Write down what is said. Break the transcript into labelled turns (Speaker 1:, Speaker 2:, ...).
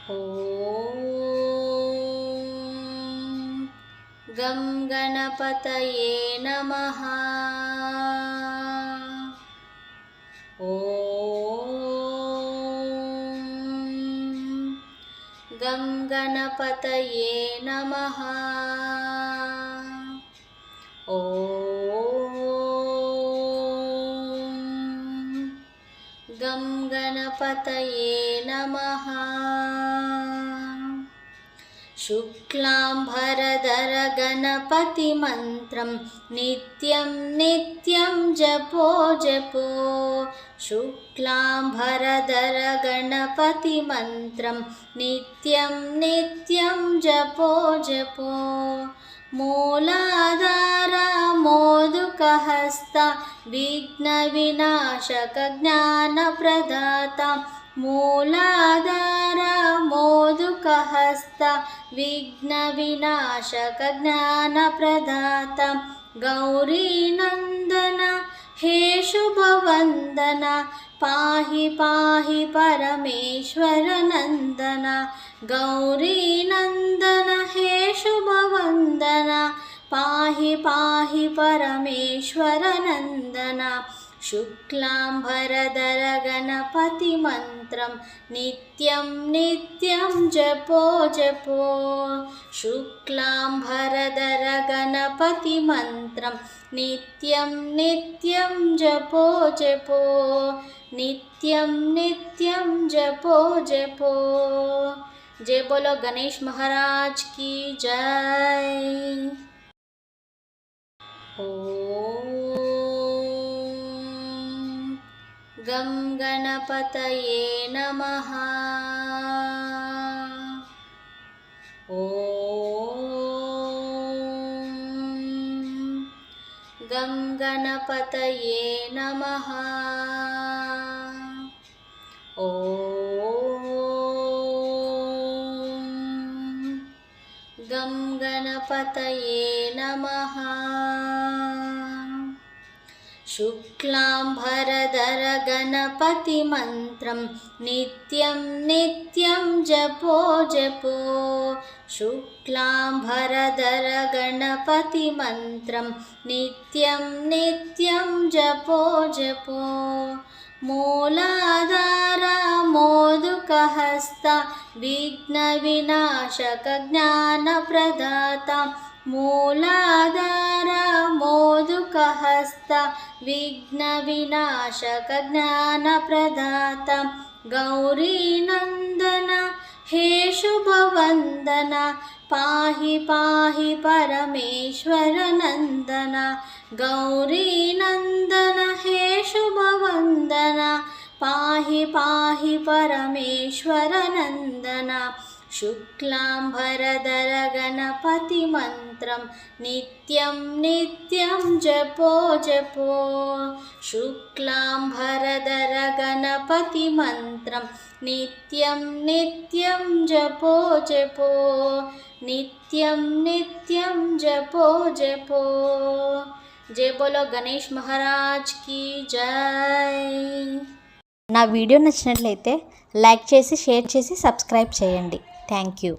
Speaker 1: ॐ गं गणपतये नमः। ॐ गं गणपतये नमः। ॐ गं गणपतये नमः। शुक्लांभरधर गणपतिमन्त्रं नित्यं नित्यं जपो जपो। शुक्लांभरधर गणपतिमन्त्रं नित्यं नित्यं जपो जपो। मूलाधार मोदकहस्त विघ्नविनाशक ज्ञानप्रदाता। मूलाधार मोदकहस्त विघ्नविनाशक ज्ञानप्रदाता। गौरीनन्दन हे शुभवन्दन पाहि पाहि परमेश्वर नन्दन। गौरीनन्दन हे शुभवन्दन पाहि पाहि परमेश्वर नन्दन। शुक्लांभरधर गणपतिमन्त्रं नित्यं नित्यं जपो जपो। शुक्लांभरधर गणपतिमन्त्रं नित्यं नित्यं जपो जपो। नित्यं नित्यं जपो जपो। जय बोलो गणेश महाराज की जय। गं गणपतये नमः। ॐ गं गणपतये नमः। ॐ गं गणपतये नमः। शुक्लांभरधर गणपतिमन्त्रं नित्यं नित्यं जपो जपो। शुक्लांभरधर गणपतिमन्त्रं नित्यं नित्यं जपो जपो। मूलाधार मोदकहस्त विघ्नविनाशक ज्ञानप्रदाता। मूलाधार मोदकहस्त विघ्नविनाशक ज्ञानप्रदाता। गौरीनन्दन हे शुभवन्दन पाहि पाहि परमेश्वर नन्दन। गौरीनन्दन हे शुभवन्दन पाहि पाहि परमेश्वर नन्दन। शुक्लांभरधर गणपतिमन्त्रं नित्यं नित्यं जपो जपो। शुक्लांभरधर गणपतिमन्त्रं नित्यं नित्यं जपो जपो। नित्यं नित्यं जपो जपो। जय बोलो गणेश महाराज की जय।
Speaker 2: నా వీడియో నచ్చినట్లయితే లైక్ చేసి షేర్ చేసి సబ్స్క్రైబ్ చేయండి. Thank you.